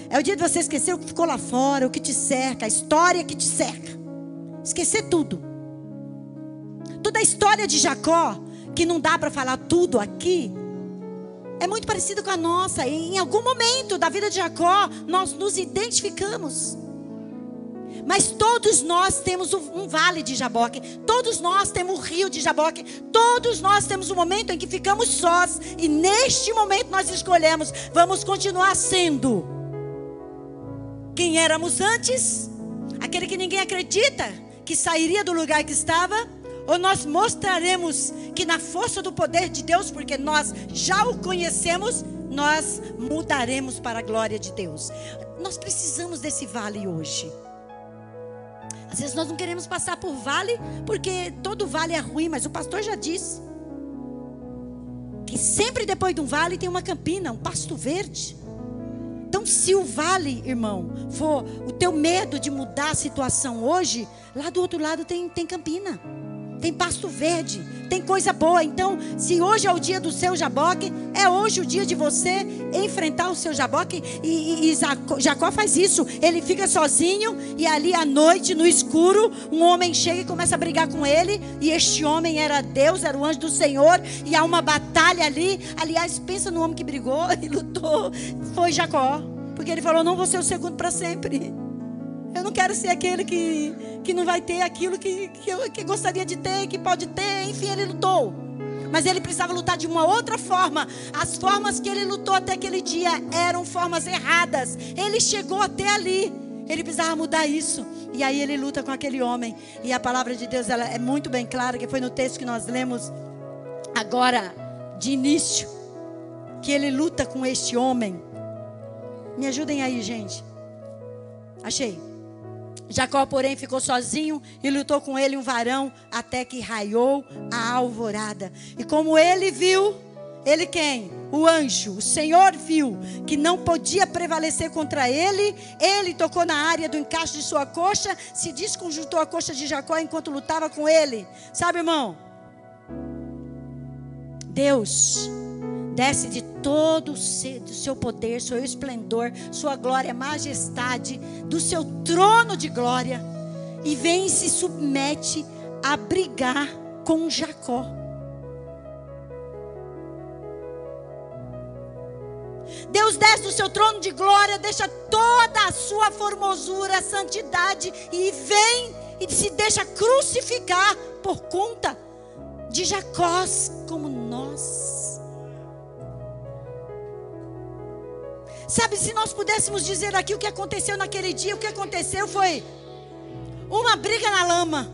É o dia de você esquecer o que ficou lá fora, o que te cerca, a história que te cerca. Esquecer tudo. Toda a história de Jacó, que não dá para falar tudo aqui, é muito parecida com a nossa. E em algum momento da vida de Jacó, nós nos identificamos. Mas todos nós temos um vale de Jaboque. Todos nós temos o rio de Jaboque. Todos nós temos um momento em que ficamos sós. E neste momento nós escolhemos, vamos continuar sendo quem éramos antes, aquele que ninguém acredita que sairia do lugar que estava, ou nós mostraremos que na força do poder de Deus, porque nós já o conhecemos, nós mudaremos para a glória de Deus. Nós precisamos desse vale hoje. Às vezes nós não queremos passar por vale, porque todo vale é ruim, mas o pastor já disse que sempre depois de um vale tem uma campina, um pasto verde. Então, se o vale, irmão, for o teu medo de mudar a situação hoje, lá do outro lado tem campina, tem pasto verde, tem coisa boa. Então, se hoje é o dia do seu Jaboque, é hoje o dia de você enfrentar o seu Jaboque. E Jacó faz isso. Ele fica sozinho e ali à noite, no escuro, um homem chega e começa a brigar com ele. E este homem era Deus, era o anjo do Senhor. E há uma batalha ali. Aliás, pensa no homem que brigou e lutou. Foi Jacó. Porque ele falou, não vou ser o segundo para sempre. Eu não quero ser aquele que não vai ter aquilo que gostaria de ter, que pode ter. Enfim, ele lutou. Mas ele precisava lutar de uma outra forma. As formas que ele lutou até aquele dia eram formas erradas. Ele chegou até ali. Ele precisava mudar isso. E aí ele luta com aquele homem. E a palavra de Deus ela é muito bem clara, que foi no texto que nós lemos agora, de início. Que ele luta com este homem. Me ajudem aí, gente. Achei. Jacó, porém, ficou sozinho e lutou com ele um varão até que raiou a alvorada. E como ele viu, ele quem? O anjo, o Senhor viu que não podia prevalecer contra ele. Ele tocou na área do encaixe de sua coxa, se desconjuntou a coxa de Jacó enquanto lutava com ele. Sabe, irmão? Deus desce de todo o seu poder, seu esplendor, sua glória, majestade, do seu trono de glória, e vem e se submete a brigar com Jacó. Deus desce do seu trono de glória, deixa toda a sua formosura, santidade, e vem e se deixa crucificar por conta de Jacó como nós. Sabe, se nós pudéssemos dizer aqui o que aconteceu naquele dia, o que aconteceu foi uma briga na lama.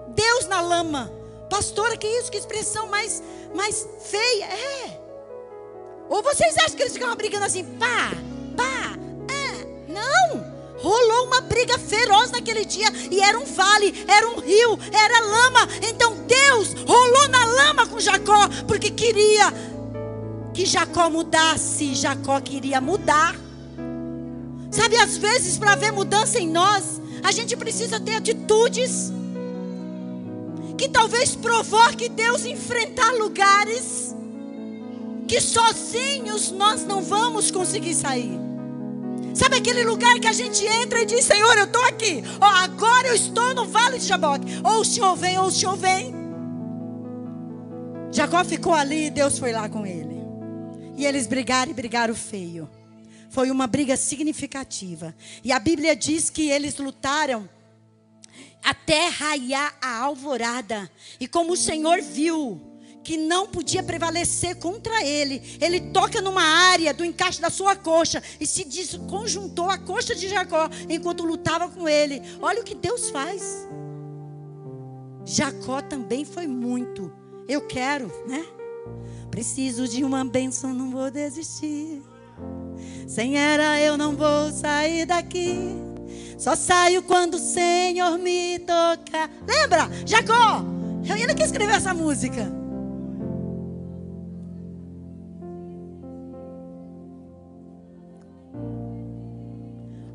Deus na lama. Pastora, que isso? Que expressão mais feia. Ou vocês acham que eles ficavam brigando assim, pá, não. Rolou uma briga feroz naquele dia. E era um vale, era um rio, era lama. Então Deus rolou na lama com Jacó, porque queria que Jacó mudasse. Jacó queria mudar. Sabe, às vezes para ver mudança em nós, a gente precisa ter atitudes que talvez provoque Deus enfrentar lugares que sozinhos nós não vamos conseguir sair. Sabe aquele lugar que a gente entra e diz, Senhor, eu estou aqui, agora eu estou no vale de Jaboque, ou o Senhor vem, ou o Senhor vem. Jacó ficou ali e Deus foi lá com ele. E eles brigaram e brigaram feio. Foi uma briga significativa. E a Bíblia diz que eles lutaram até raiar a alvorada. E como o Senhor viu que não podia prevalecer contra ele. Ele toca numa área do encaixe da sua coxa e se desconjuntou a coxa de Jacó enquanto lutava com ele. Olha o que Deus faz. Jacó também foi muito. Eu quero, né? Preciso de uma bênção, não vou desistir. Sem ela eu não vou sair daqui. Só saio quando o Senhor me tocar. Lembra? Jacó. Ele que escreveu essa música.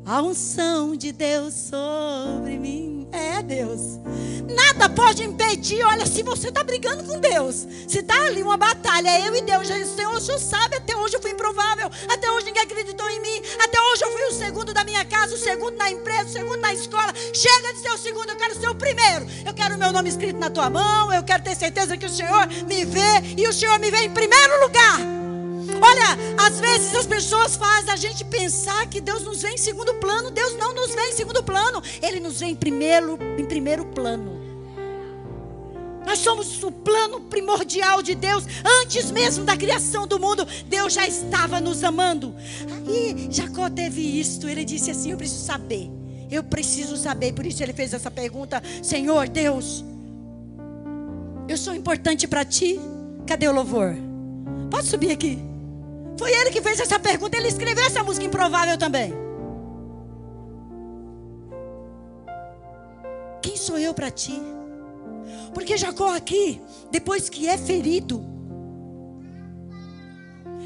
A unção de Deus sobre mim. É Deus. Nada pode impedir. Olha, se você está brigando com Deus, se está ali uma batalha, eu e Deus, o Senhor sabe, até hoje eu fui improvável, até hoje ninguém acreditou em mim, até hoje eu fui o segundo da minha casa, o segundo na empresa, o segundo na escola. Chega de ser o segundo, eu quero ser o primeiro. Eu quero o meu nome escrito na tua mão, eu quero ter certeza que o Senhor me vê, e o Senhor me vê em primeiro lugar. Olha, às vezes as pessoas fazem a gente pensar que Deus nos vê em segundo plano. Deus não nos vê em segundo plano. Ele nos vê em primeiro plano. Nós somos o plano primordial de Deus. Antes mesmo da criação do mundo, Deus já estava nos amando. Aí Jacó teve isto. Ele disse assim: eu preciso saber. Eu preciso saber. Por isso ele fez essa pergunta: Senhor Deus, eu sou importante para ti? Cadê o louvor? Pode subir aqui. Foi ele que fez essa pergunta. Ele escreveu essa música improvável também. Quem sou eu para ti? Porque Jacó aqui, depois que é ferido,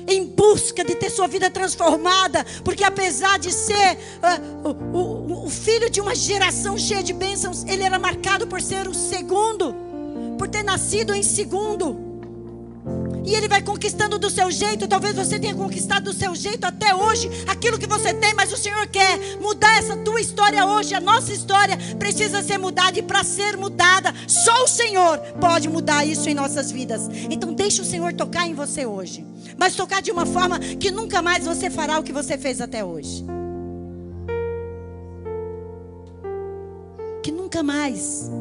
em busca de ter sua vida transformada, porque apesar de ser o filho de uma geração cheia de bênçãos, ele era marcado por ser o segundo, por ter nascido em segundo. E ele vai conquistando do seu jeito. Talvez você tenha conquistado do seu jeito até hoje aquilo que você tem, mas o Senhor quer mudar essa tua história hoje. A nossa história precisa ser mudada, e para ser mudada, só o Senhor pode mudar isso em nossas vidas. Então deixa o Senhor tocar em você hoje, mas tocar de uma forma que nunca mais você fará o que você fez até hoje. Que nunca mais.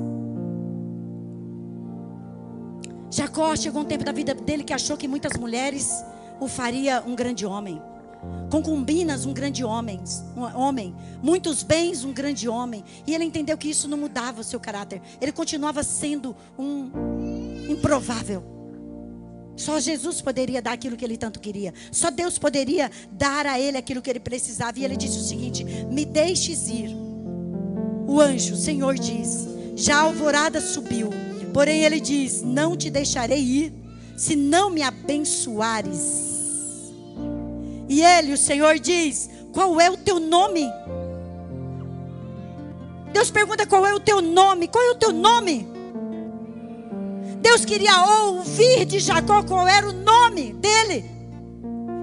Jacó chegou um tempo da vida dele que achou que muitas mulheres o faria um grande homem, concubinas um grande homem, muitos bens um grande homem. E ele entendeu que isso não mudava o seu caráter. Ele continuava sendo um improvável. Só Jesus poderia dar aquilo que ele tanto queria. Só Deus poderia dar a ele aquilo que ele precisava. E ele disse o seguinte: me deixes ir. O anjo, o Senhor diz: já a alvorada subiu. Porém ele diz: não te deixarei ir, se não me abençoares. E ele, o Senhor, diz: qual é o teu nome? Deus pergunta: qual é o teu nome? Qual é o teu nome? Deus queria ouvir de Jacó qual era o nome dele.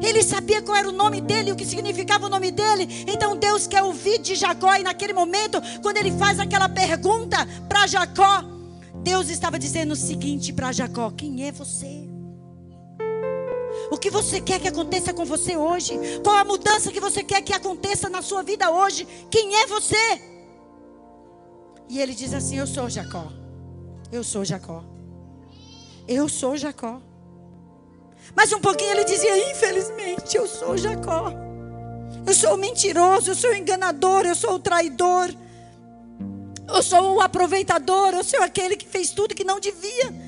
Ele sabia qual era o nome dele, o que significava o nome dele. Então Deus quer ouvir de Jacó. E naquele momento, quando ele faz aquela pergunta para Jacó, Deus estava dizendo o seguinte para Jacó: quem é você? O que você quer que aconteça com você hoje? Qual a mudança que você quer que aconteça na sua vida hoje? Quem é você? E ele diz assim: eu sou Jacó. Eu sou Jacó. Eu sou Jacó. Mas um pouquinho ele dizia: infelizmente eu sou Jacó. Eu sou o mentiroso, eu sou o enganador, eu sou o traidor. Eu sou o aproveitador, eu sou aquele que fez tudo que não devia.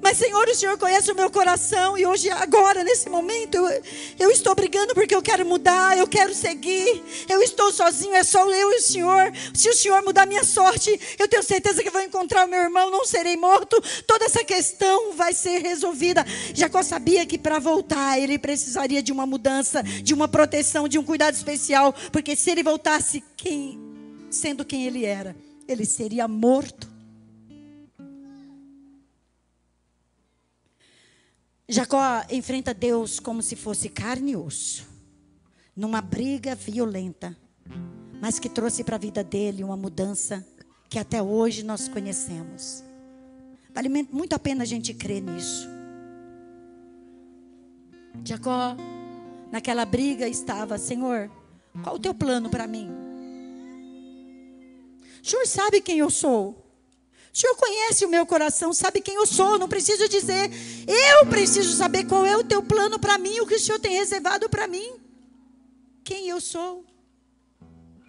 Mas Senhor, o Senhor conhece o meu coração. E hoje, agora, nesse momento, eu estou brigando porque eu quero mudar, eu quero seguir. Eu estou sozinho, é só eu e o Senhor. Se o Senhor mudar minha sorte, eu tenho certeza que vou encontrar o meu irmão, não serei morto. Toda essa questão vai ser resolvida. Jacó sabia que para voltar ele precisaria de uma mudança, de uma proteção, de um cuidado especial. Porque se ele voltasse sendo quem ele era, ele seria morto. Jacó enfrenta Deus como se fosse carne e osso, numa briga violenta, mas que trouxe para a vida dele uma mudança que até hoje nós conhecemos. Vale muito a pena a gente crer nisso. Jacó, naquela briga estava: Senhor, qual o teu plano para mim? O Senhor sabe quem eu sou. O O Senhor conhece o meu coração, sabe quem eu sou. Não preciso dizer. Eu preciso saber qual é o teu plano para mim, o que o Senhor tem reservado para mim. Quem eu sou.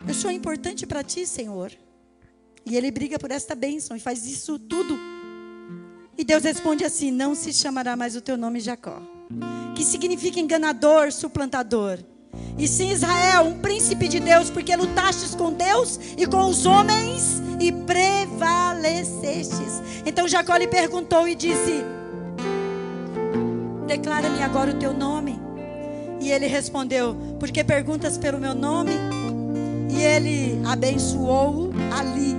Eu sou importante para ti, Senhor. E ele briga por esta bênção e faz isso tudo. E Deus responde assim: não se chamará mais o teu nome Jacó, que significa enganador, suplantador. E sim, Israel, um príncipe de Deus, porque lutastes com Deus e com os homens e prevalecestes. Então Jacó lhe perguntou e disse: declara-me agora o teu nome. E ele respondeu: porque perguntas pelo meu nome? E ele abençoou-o ali.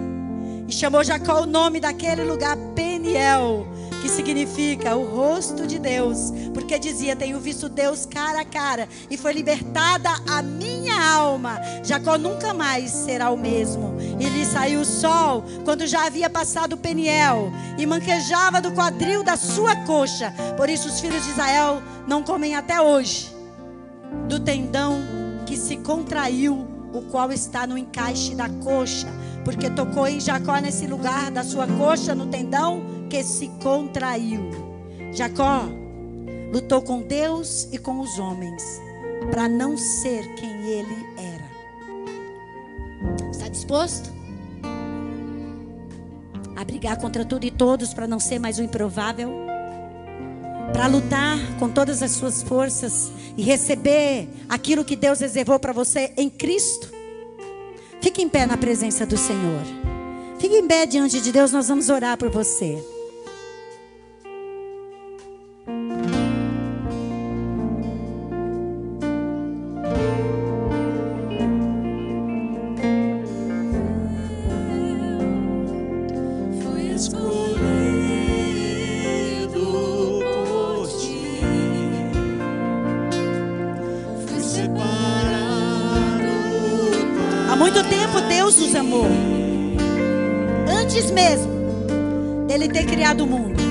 E chamou Jacó o nome daquele lugar Peniel, que significa o rosto de Deus, porque dizia: tenho visto Deus cara a cara, e foi libertada a minha alma. Jacó nunca mais será o mesmo. E lhe saiu o sol quando já havia passado Peniel, e manquejava do quadril da sua coxa. Por isso os filhos de Israel não comem até hoje do tendão que se contraiu, o qual está no encaixe da coxa, porque tocou em Jacó nesse lugar da sua coxa, no tendão que se contraiu. Jacó lutou com Deus e com os homens para não ser quem ele era. Está disposto a brigar contra tudo e todos para não ser mais o improvável? Para lutar com todas as suas forças e receber aquilo que Deus reservou para você em Cristo? Fique em pé na presença do Senhor. Fique em pé diante de Deus, nós vamos orar por você. Há muito tempo Deus nos amou, antes mesmo dele ter criado o mundo.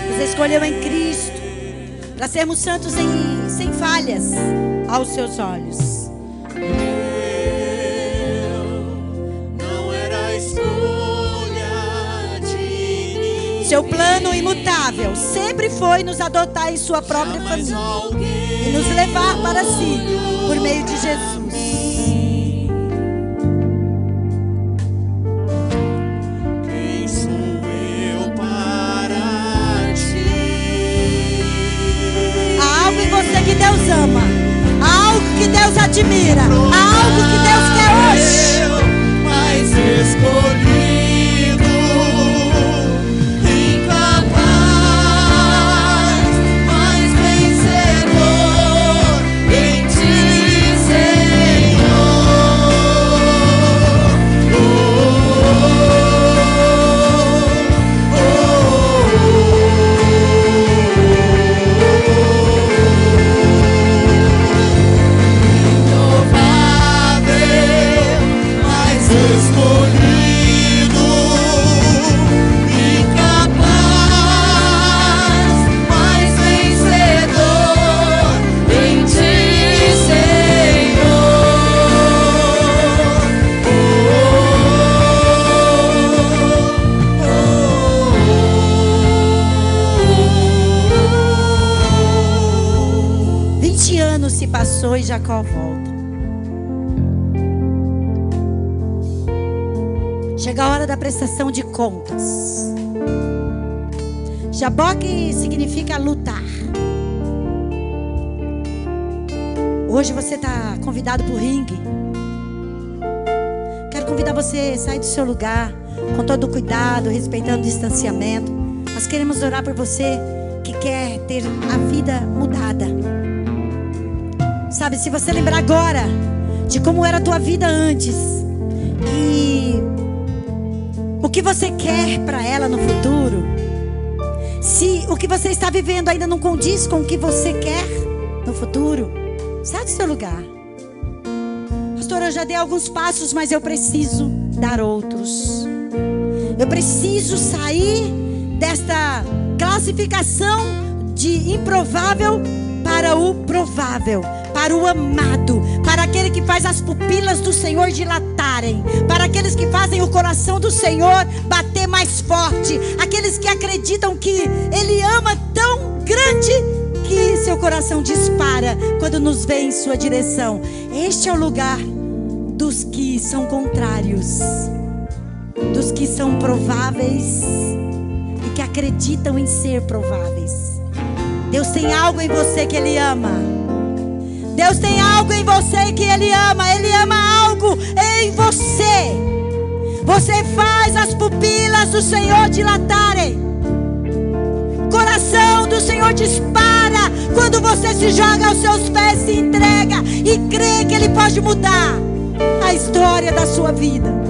Nos escolheu em Cristo para sermos santos sem falhas aos seus olhos. Não era a escolha de Seu plano imutável sempre foi nos adotar em sua própria família e nos levar para si por meio de Jesus. Quem sou eu para ti? Há algo em você que Deus ama, há algo que Deus admira, há algo que Deus quer hoje. Mais escolhido, incapaz, mais vencedor em ti, escolhido, incapaz, mas vencedor em ti, Senhor. Oh. 20 anos se passou e Jacó volta. Chega a hora da prestação de contas. Jaboque significa lutar. Hoje você está convidado para o ringue. Quero convidar você a sair do seu lugar com todo o cuidado, respeitando o distanciamento. Nós queremos orar por você que quer ter a vida mudada. Sabe, se você lembrar agora de como era a tua vida antes e o que você quer para ela no futuro, se o que você está vivendo ainda não condiz com o que você quer no futuro, sai do seu lugar. Pastor, eu já dei alguns passos, mas eu preciso dar outros. Eu preciso sair desta classificação de improvável para o provável, para o amado, para para aquele que faz as pupilas do Senhor dilatarem, para aqueles que fazem o coração do Senhor bater mais forte, aqueles que acreditam que Ele ama tão grande que seu coração dispara quando nos vê em sua direção. Este é o lugar dos que são contrários, dos que são prováveis e que acreditam em ser prováveis. Deus tem algo em você que Ele ama. Deus tem algo em você que Ele ama. Ele ama algo em você. Você faz as pupilas do Senhor dilatarem. Coração do Senhor dispara quando você se joga aos seus pés, se entrega e crê que Ele pode mudar a história da sua vida.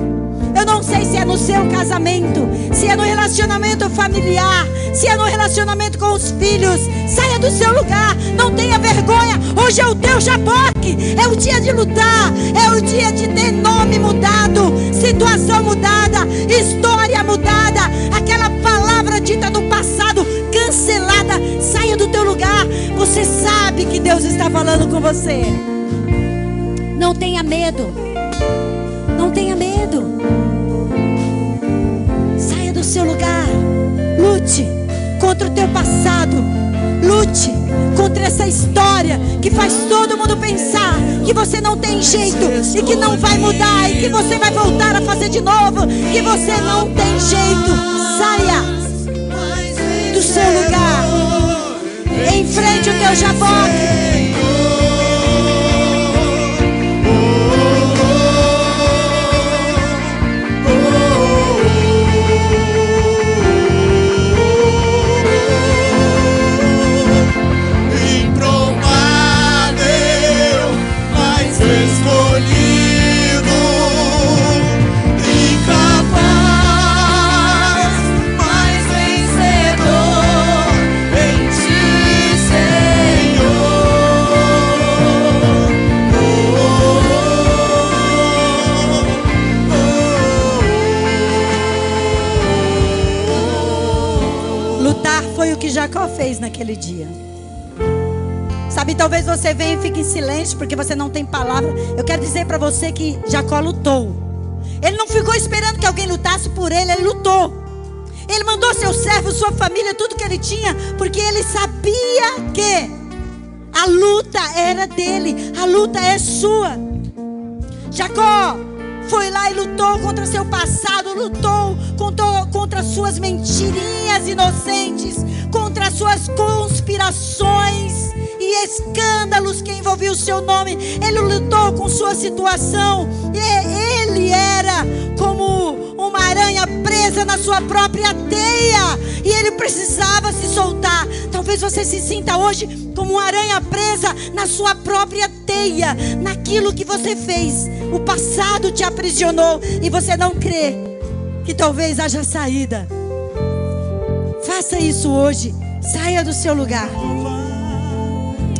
Eu não sei se é no seu casamento, se é no relacionamento familiar, se é no relacionamento com os filhos. Saia do seu lugar, não tenha vergonha. Hoje é o teu Jaboque, é o dia de lutar, é o dia de ter nome mudado, situação mudada, história mudada, aquela palavra dita no passado cancelada. Saia do teu lugar. Você sabe que Deus está falando com você. Não tenha medo. Não tenha medo. Saia do seu lugar. Lute contra o teu passado. Lute contra essa história que faz todo mundo pensar que você não tem jeito e que não vai mudar e que você vai voltar a fazer de novo, que você não tem jeito. Saia do seu lugar. Enfrente o teu Jaboque. Jacó fez naquele dia. Sabe, talvez você venha e fique em silêncio porque você não tem palavra. Eu quero dizer para você que Jacó lutou. Ele não ficou esperando que alguém lutasse por ele. Ele lutou. Ele mandou seus servos, sua família, tudo que ele tinha, porque ele sabia que a luta era dele, a luta é sua. Jacó foi lá e lutou contra seu passado, lutou contra suas mentirinhas inocentes, contra suas conspirações e escândalos que envolviam o seu nome. Ele lutou com sua situação. E ele era como uma aranha presa na sua própria teia, e ele precisava se soltar. Talvez você se sinta hoje como uma aranha presa na sua própria teia, naquilo que você fez. O passado te aprisionou e você não crê que talvez haja saída. Faça isso hoje. Saia do seu lugar.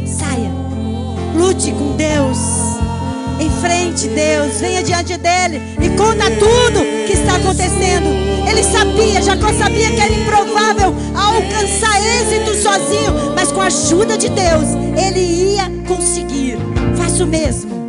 Saia. Lute com Deus. Enfrente Deus. Venha diante dele e conta tudo que está acontecendo. Ele sabia, Jacó sabia que era improvável alcançar êxito sozinho, mas com a ajuda de Deus ele ia conseguir. Faça o mesmo.